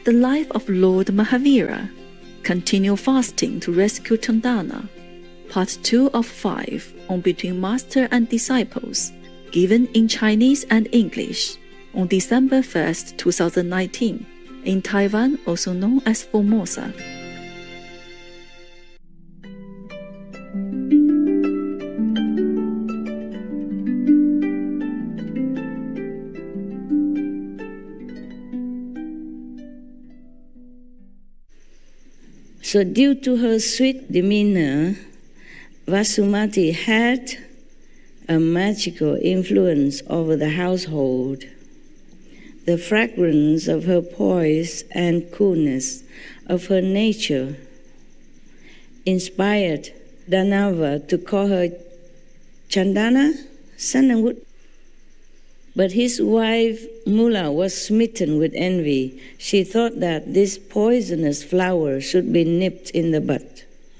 The Life of Lord Mahavira, Continue Fasting to Rescue Chandana, Part 2 of 5 on Between Master and Disciples, given in Chinese and English on December 1st, 2019, in Taiwan, also known as Formosa. So due to her sweet demeanor, Vasumati had a magical influence over the household. The fragrance of her poise and coolness of her nature inspired Danava to call her Chandana, sandalwood. But his wife Mula was smitten with envy. She thought that this poisonous flower should be nipped in the bud.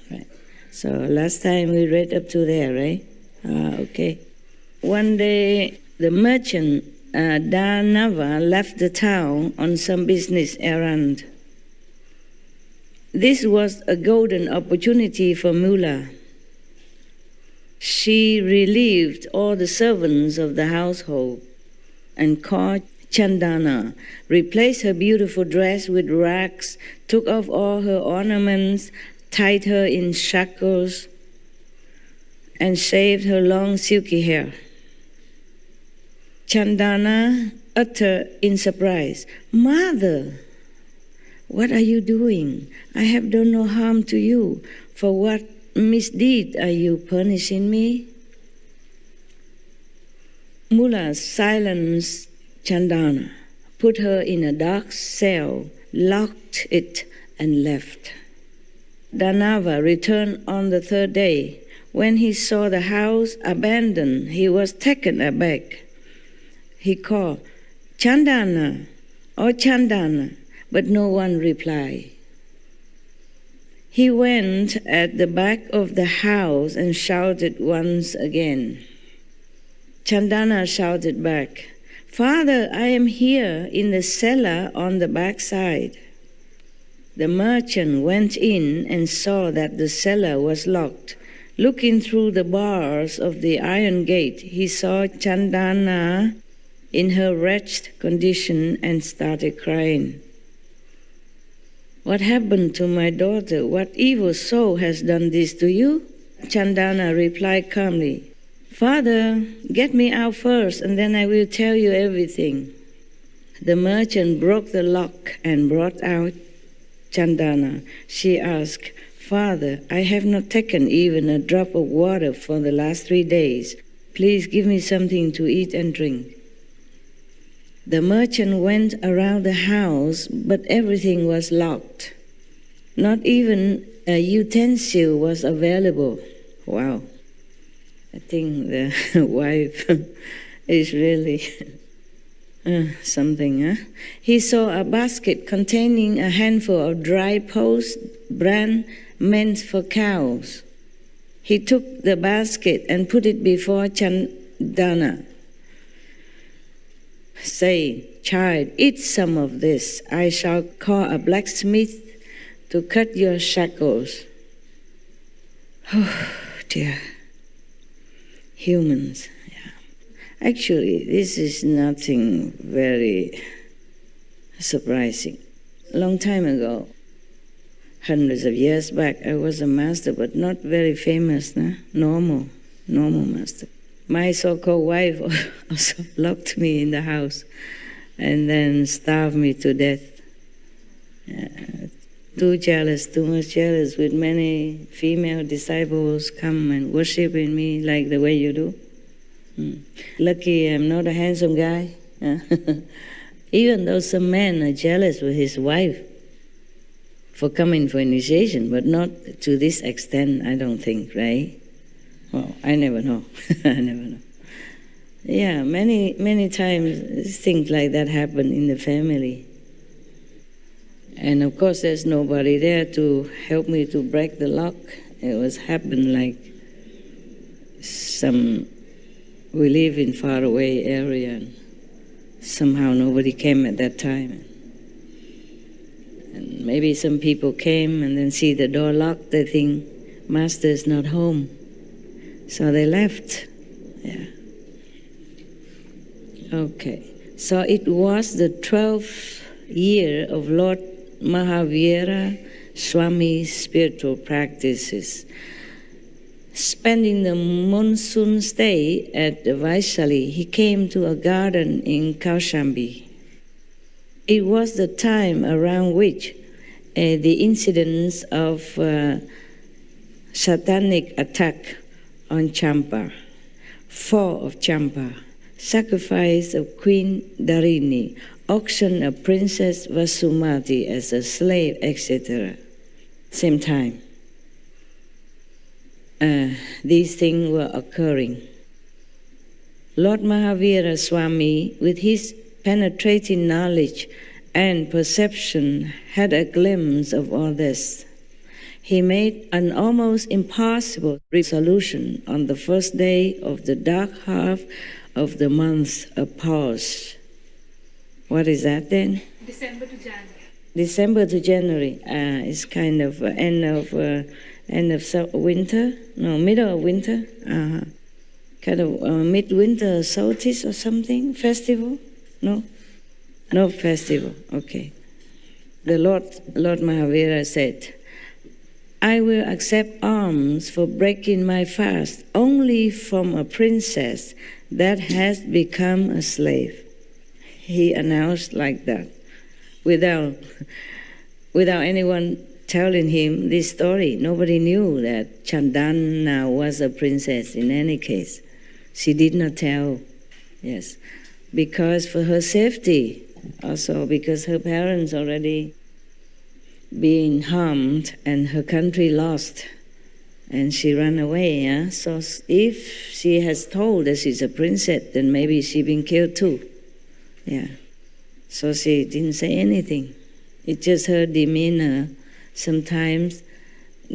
Right. So last time we read up to there, right? Okay. One day the merchant Danava left the town on some business errand. This was a golden opportunity for Mula. She relieved all the servants of the household and called Chandana, replaced her beautiful dress with rags, took off all her ornaments, tied her in shackles, and shaved her long silky hair. Chandana uttered in surprise, "Mother, what are you doing? I have done no harm to you. For what misdeed are you punishing me?" Mula silenced Chandana, put her in a dark cell, locked it, and left. Danava returned on the third day. When he saw the house abandoned, he was taken aback. He called, "Chandana, oh Chandana," but no one replied. He went at the back of the house and shouted once again. Chandana shouted back, "Father, I am here in the cellar on the back side." The merchant went in and saw that the cellar was locked. Looking through the bars of the iron gate, he saw Chandana in her wretched condition and started crying. "What happened to my daughter? What evil soul has done this to you?" Chandana replied calmly, "Father, get me out first, and then I will tell you everything." The merchant broke the lock and brought out Chandana. She asked, "Father, I have not taken even a drop of water for the last 3 days. Please give me something to eat and drink." The merchant went around the house, but everything was locked. Not even a utensil was available. Wow. I think the wife is really something, huh? He saw a basket containing a handful of dry post bran meant for cows. He took the basket and put it before Chandana, saying, "Child, eat some of this. I shall call a blacksmith to cut your shackles." Oh, dear. Humans, yeah. Actually, this is nothing very surprising. A long time ago, hundreds of years back, I was a master, but not very famous, nah? Normal master. My so-called wife also locked me in the house and then starved me to death. Too much jealous, with many female disciples come and worshiping me like the way you do. Lucky I'm not a handsome guy. Even though some men are jealous with his wife for coming for initiation, but not to this extent, I don't think, right? Well, I never know. I never know. Yeah, many times things like that happen in the family. And of course, there's nobody there to help me to break the lock. It was happened like we live in faraway area, and somehow nobody came at that time. Maybe some people came and then see the door locked. They think Master is not home. So they left. Yeah. Okay. So it was the 12th year of Lord Mahavira Swami's spiritual practices. Spending the monsoon stay at Vaishali, he came to a garden in Kaushambi. It was the time around which the incidents of satanic attack on Champa, fall of Champa, sacrifice of Queen Dharini, auction of Princess Vasumati as a slave, etc. Same time. These things were occurring. Lord Mahavira Swami, with his penetrating knowledge and perception, had a glimpse of all this. He made an almost impossible resolution on the first day of the dark half of the month of Pause. What is that then? December to January. December to January. It's kind of end of winter. No, middle of winter. Kind of midwinter solstice or something. Festival? No, no festival. Okay. The Lord Mahavira said, "I will accept alms for breaking my fast only from a princess that has become a slave." He announced like that, without anyone telling him this story. Nobody knew that Chandana was a princess in any case. She did not tell, yes, because for her safety, also because her parents already being harmed and her country lost, and she ran away. Yeah? So if she has told that she's a princess, then maybe she been killed too. Yeah. So she didn't say anything. It's just her demeanor sometimes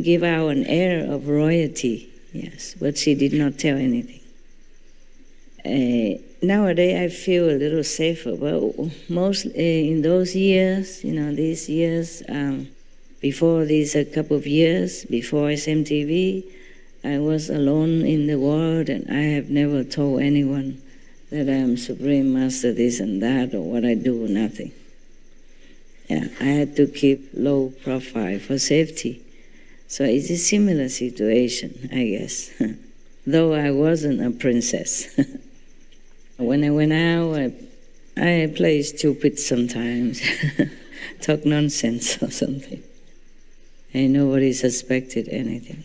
give out an air of royalty, yes, but she did not tell anything. Nowadays I feel a little safer, but mostly in those years, these years, before these a couple of years, before SMTV, I was alone in the world, and I have never told anyone that I am Supreme Master this and that, or what I do, nothing. Yeah, I had to keep low profile for safety. So it's a similar situation, I guess. Though I wasn't a princess. When I went out, I play stupid sometimes, talk nonsense or something. And nobody suspected anything.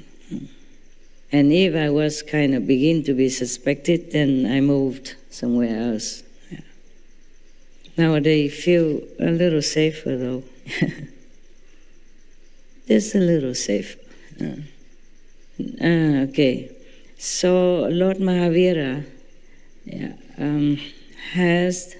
And if I was kind of begin to be suspected, then I moved somewhere else. Yeah. Nowadays, I feel a little safer, though. Just a little safer. Okay. So Lord Mahavira has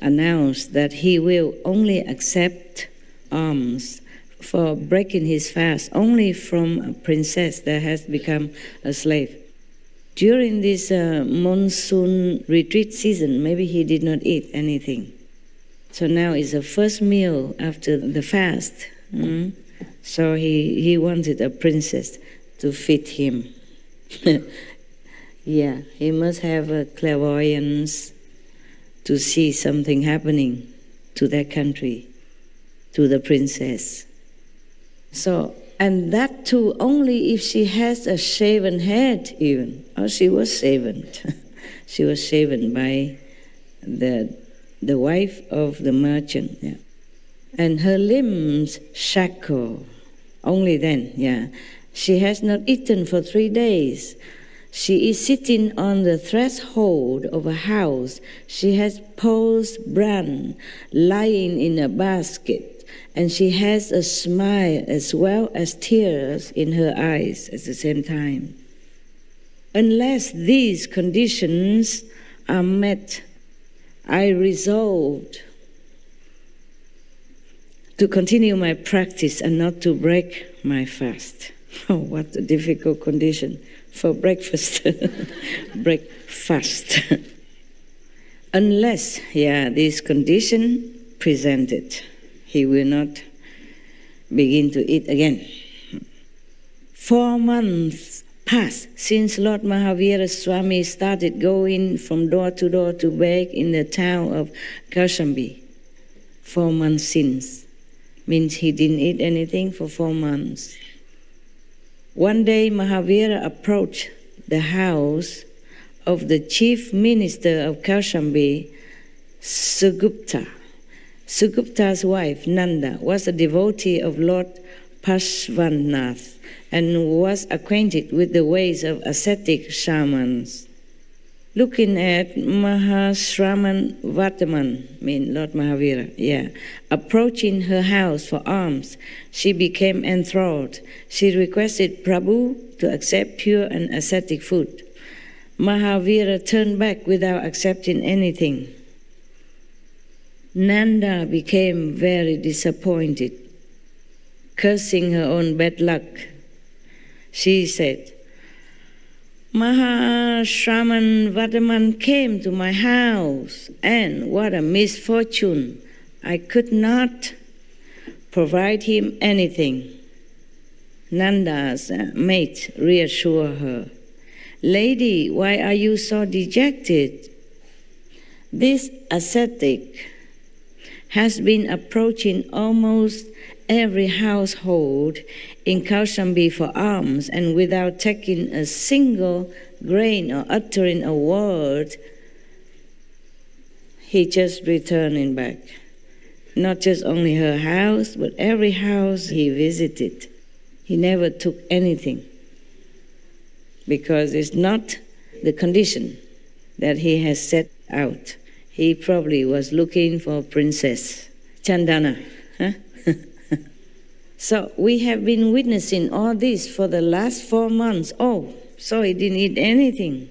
announced that he will only accept alms for breaking his fast only from a princess that has become a slave. During this monsoon retreat season, maybe he did not eat anything. So now it's the first meal after the fast. So he wanted a princess to feed him. Yeah, he must have a clairvoyance to see something happening to that country, to the princess. So, and that too only if she has a shaven head even. Oh, she was shaven. She was shaven by the wife of the merchant. Yeah. And her limbs shackled. Only then, yeah. She has not eaten for 3 days. She is sitting on the threshold of a house. She has posed bran lying in a basket. And she has a smile as well as tears in her eyes at the same time. Unless these conditions are met, I resolved to continue my practice and not to break my fast. Oh, what a difficult condition for breakfast. Break fast. Unless, this condition presented, he will not begin to eat again. 4 months passed since Lord Mahavira Swami started going from door to beg in the town of Kaushambi. 4 months since means he didn't eat anything for 4 months. One day Mahavira approached the house of the chief minister of Kaushambi, Sugupta. Sugupta's wife, Nanda, was a devotee of Lord Parshvanath and was acquainted with the ways of ascetic shamans. Looking at Mahashraman Vataman, Lord Mahavira, approaching her house for alms, she became enthralled. She requested Prabhu to accept pure and ascetic food. Mahavira turned back without accepting anything. Nanda became very disappointed, cursing her own bad luck. She said, Mahashraman Vataman came to my house, and what a misfortune! I could not provide him anything. Nanda's mate reassured her, Lady, why are you so dejected? This ascetic has been approaching almost every household in Kaushambi for alms, and without taking a single grain or uttering a word, he just returning back. Not just only her house, but every house he visited. He never took anything, because it's not the condition that he has set out. He probably was looking for Princess Chandana. So we have been witnessing all this for the last 4 months. Oh, so he didn't eat anything.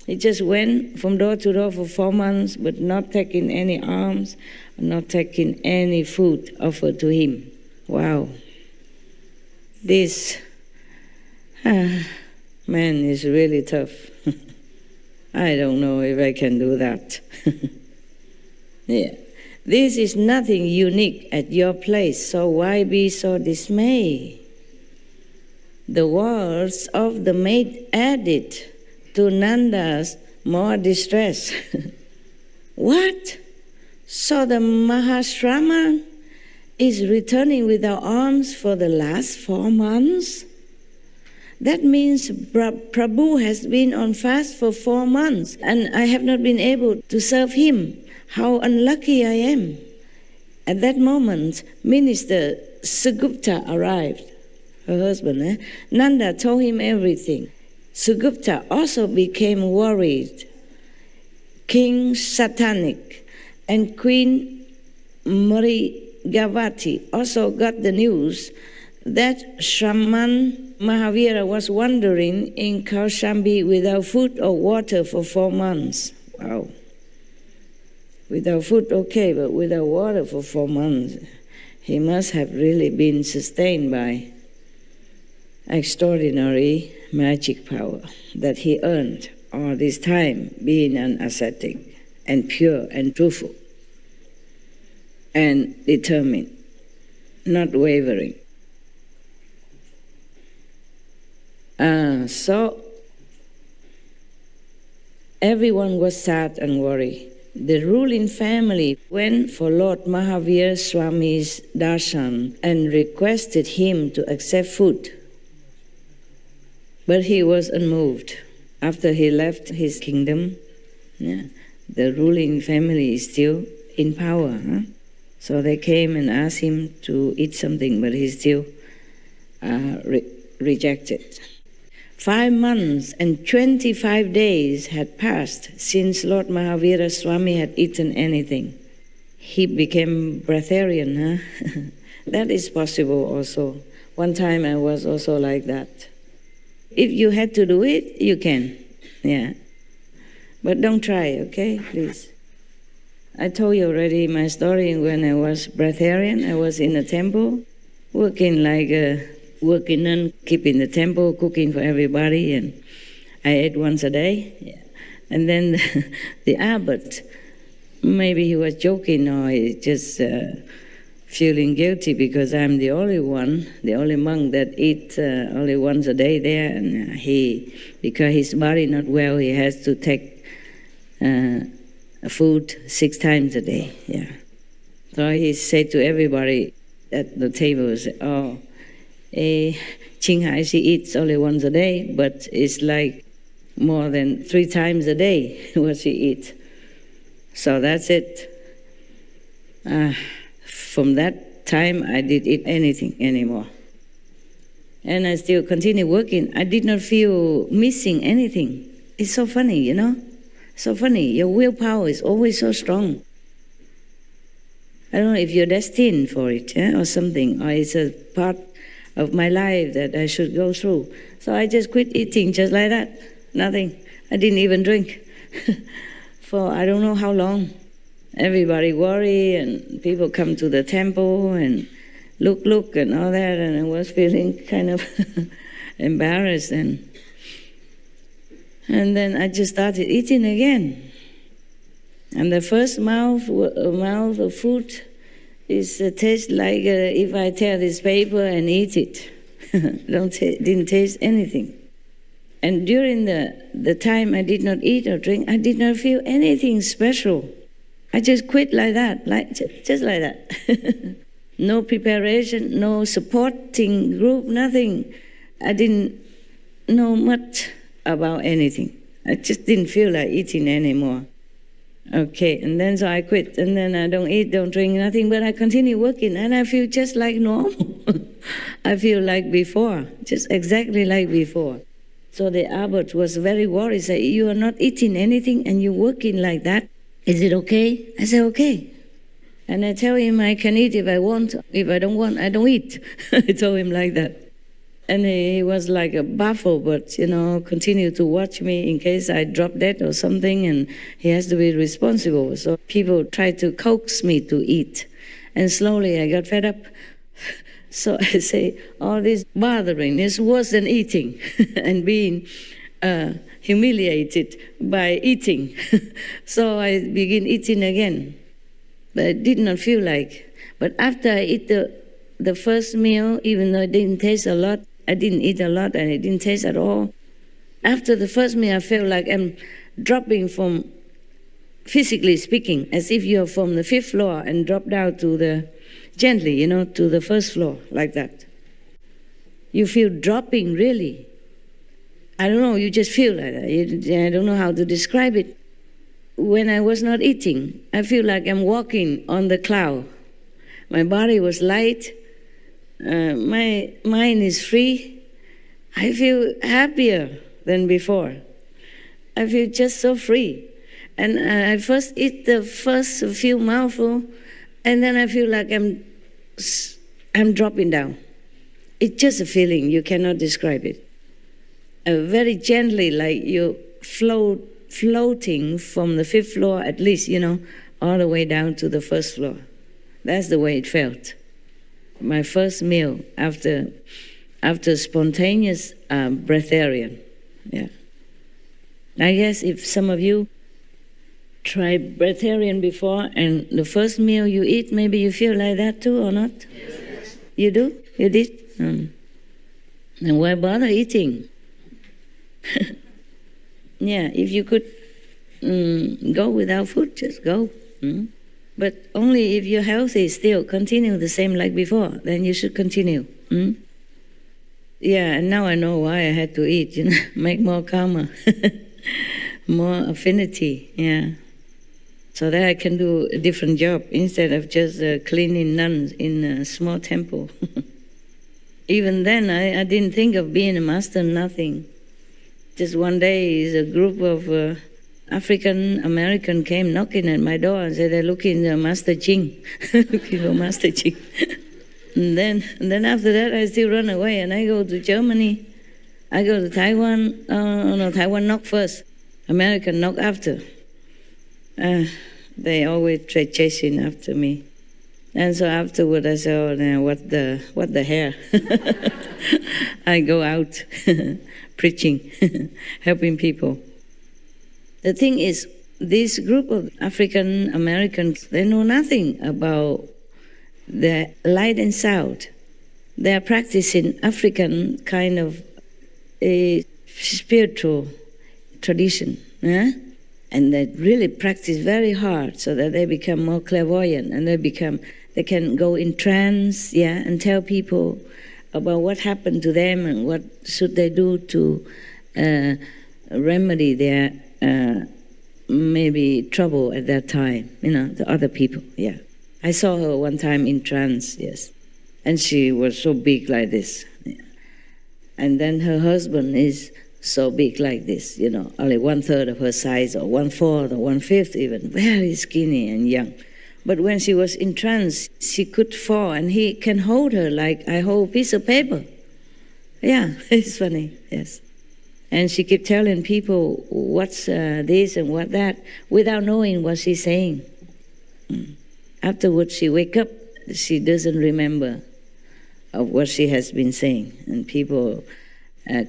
He just went from door to door for 4 months, but not taking any alms, not taking any food offered to him. Wow. This man is really tough. I don't know if I can do that. Yeah. This is nothing unique at your place, so why be so dismayed? The words of the maid added to Nanda's more distress. What? So the Mahashraman is returning without alms for the last 4 months? That means Prabhu has been on fast for 4 months, and I have not been able to serve him. How unlucky I am. At that moment, Minister Sugupta arrived, her husband. Nanda told him everything. Sugupta also became worried. King Satanik and Queen Mrigavati also got the news that Shraman Mahavira was wandering in Kaushambi without food or water for 4 months. Wow. Without food, okay, but without water for 4 months, he must have really been sustained by extraordinary magic power that he earned all this time, being an ascetic and pure and truthful and determined, not wavering. So everyone was sad and worried. The ruling family went for Lord Mahavira Swami's darshan and requested him to accept food. But he was unmoved. After he left his kingdom, the ruling family is still in power. So they came and asked him to eat something, but he still rejected. 5 months and 25 days had passed since Lord Mahavira Swami had eaten anything. He became breatharian. That is possible also. One time I was also like that. If you had to do it, you can. Yeah. But don't try, okay? Please. I told you already my story when I was breatharian. I was in a temple, working like a working nun, keeping the temple, cooking for everybody, and I ate once a day. Yeah. And then the abbot, maybe he was joking or he just feeling guilty because I'm the only one, the only monk that eats only once a day there, and because his body not well, he has to take food 6 times a day. Yeah. So he said to everybody at the table, "Oh, THANH HЫI, she eats only once a day, but it's like more than 3 times a day what she eats. So that's it." From that time, I didn't eat anything anymore. And I still continue working. I did not feel missing anything. It's so funny, you know? So funny. Your willpower is always so strong. I don't know if you're destined for it, or something, or it's a part of my life that I should go through. So I just quit eating just like that. Nothing. I didn't even drink for I don't know how long. Everybody worry, and people come to the temple and look and all that, and I was feeling kind of embarrassed, and then I just started eating again. And the first mouth of food tastes like if I tear this paper and eat it. Didn't taste anything. And during the time I did not eat or drink, I did not feel anything special. I just quit like that, just like that. No preparation, no supporting group, nothing. I didn't know much about anything. I just didn't feel like eating anymore. Okay, and then so I quit, and then I don't eat, don't drink, nothing, but I continue working, and I feel just like normal. I feel like before, just exactly like before. So the abbot was very worried, said, "You are not eating anything and you're working like that. Is it okay?" I said, "Okay." And I tell him I can eat if I want. If I don't want, I don't eat. I told him like that. And he was like a baffled, but, continued to watch me in case I drop dead or something, and he has to be responsible. So people tried to coax me to eat. And slowly I got fed up. So I say, all this bothering is worse than eating and being humiliated by eating. So I begin eating again. But I did not feel like. But after I eat the first meal, even though it didn't taste a lot, I didn't eat a lot and it didn't taste at all. After the first meal, I felt like I'm dropping from, physically speaking, as if you're from the 5th floor and drop down to gently, to the 1st floor, like that. You feel dropping, really. I don't know, you just feel like that. I don't know how to describe it. When I was not eating, I feel like I'm walking on the cloud. My body was light. My mind is free. I feel happier than before. I feel just so free. And I first eat the first few mouthfuls, and then I feel like I'm dropping down. It's just a feeling, you cannot describe it. Very gently, like you floating from the 5th floor, at least, all the way down to the 1st floor. That's the way it felt. My first meal after spontaneous breatharian. Yeah. I guess if some of you tried breatharian before and the first meal you eat, maybe you feel like that too or not? Yes. You do? You did? And why bother eating? Yeah, if you could go without food, just go. But only if you're healthy still, continue the same like before, then you should continue. Yeah, and now I know why I had to eat, make more karma, more affinity, yeah. So that I can do a different job instead of just cleaning nuns in a small temple. Even then, I didn't think of being a master, nothing. Just one day, a group of African American came knocking at my door and said they're looking at Master Ching, looking for Master Ching. And then after that, I still run away and I go to Germany. I go to Taiwan. Taiwan knock first, American knock after. They always try chasing after me. And so afterward, I said, "Oh, now what the hell?" I go out preaching, helping people. The thing is, this group of African Americans, they know nothing about the light and sound. They are practicing African kind of a spiritual tradition. And they really practice very hard so that they become more clairvoyant, and they can go in trance, and tell people about what happened to them and what should they do to remedy their maybe trouble at that time, the other people. I saw her one time in trance, and she was so big like this. And then her husband is so big like this, only 1/3 of her size, or 1/4 or 1/5 even, very skinny and young. But when she was in trance, she could fall, and he can hold her like I hold a piece of paper. It's funny, yes. And she kept telling people what's this and what that, without knowing what she's saying. Afterwards, she wake up, she doesn't remember of what she has been saying. And people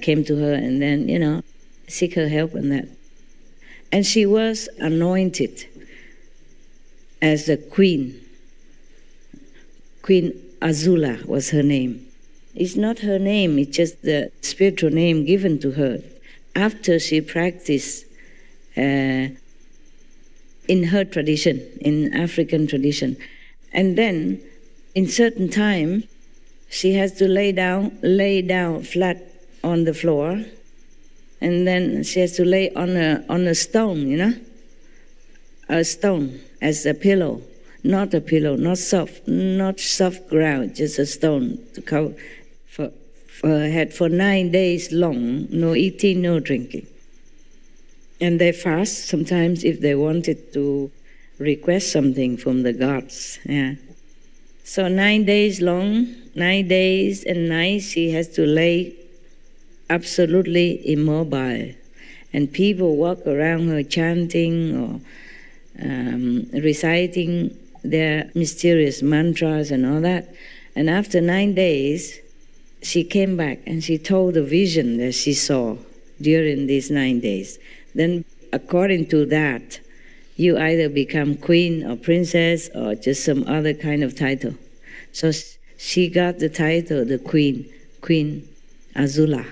came to her and then, seek her help in that. And she was anointed as the queen. Queen Azula was her name. It's not her name, it's just the spiritual name given to her after she practiced in her tradition, in African tradition. And then, in certain time, she has to lay down flat on the floor, and then she has to lay on a stone, a stone as a pillow, not soft ground, just a stone to cover for her head for 9 days long, no eating, no drinking. And they fast sometimes if they wanted to request something from the gods. So 9 days long, 9 days and nights, she has to lay absolutely immobile, and people walk around her chanting or reciting their mysterious mantras and all that. And after 9 days, she came back and she told the vision that she saw during these 9 days. Then according to that, you either become queen or princess or just some other kind of title. So she got the title, the Queen Azula.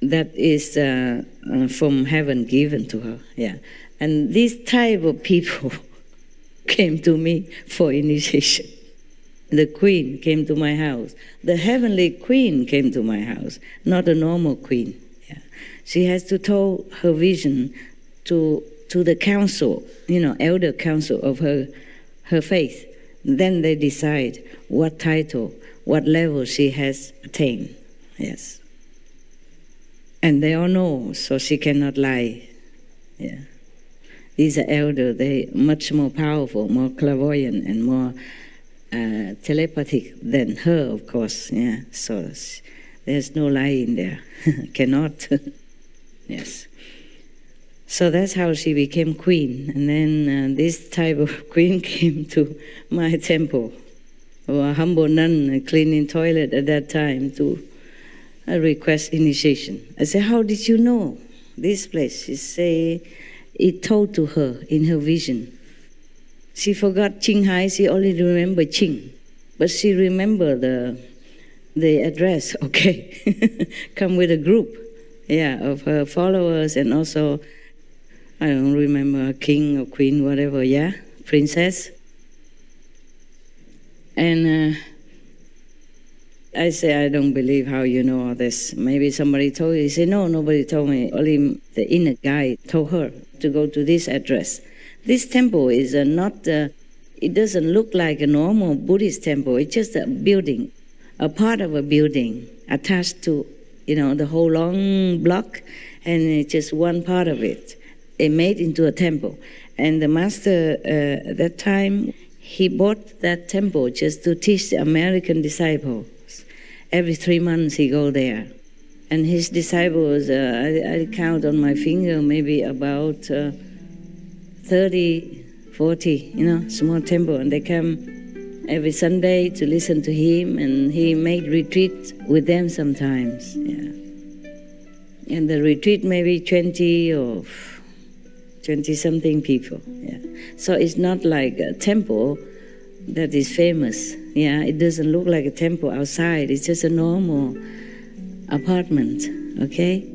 That is from heaven given to her, And this type of people came to me for initiation. The queen came to my house. The heavenly queen came to my house, not a normal queen. She has to tell her vision to the council, elder council of her faith. Then they decide what title, what level she has attained. Yes. And they all know, so she cannot lie. These are elders, they much more powerful, more clairvoyant, and more telepathic than her, of course. So there's no lying there. Cannot. Yes. So that's how she became queen. And then this type of queen came to my temple, or a humble nun cleaning toilet at that time to request initiation. I said, how did you know this place? She said, it told to her in her vision. She forgot THANH HŒI, she only remembered Ching. But she remembered the address, okay. Come with a group, of her followers, and also, I don't remember, king or queen, whatever, princess. And I say, I don't believe how you know all this. Maybe somebody told you. He said, no, nobody told me. Only the inner guide told her to go to this address. This temple is it doesn't look like a normal Buddhist temple. It's just a building, a part of a building attached to, the whole long block, and it's just one part of it. It made into a temple. And the master at that time, he bought that temple just to teach the American disciples. Every 3 months he go there. And his disciples, I count on my finger, maybe about 30, 40, small temple. And they come every Sunday to listen to him, and he made retreat with them sometimes. And the retreat maybe 20 or 20-something people. So it's not like a temple, that is famous. Yeah, it doesn't look like a temple outside. It's just a normal apartment, okay?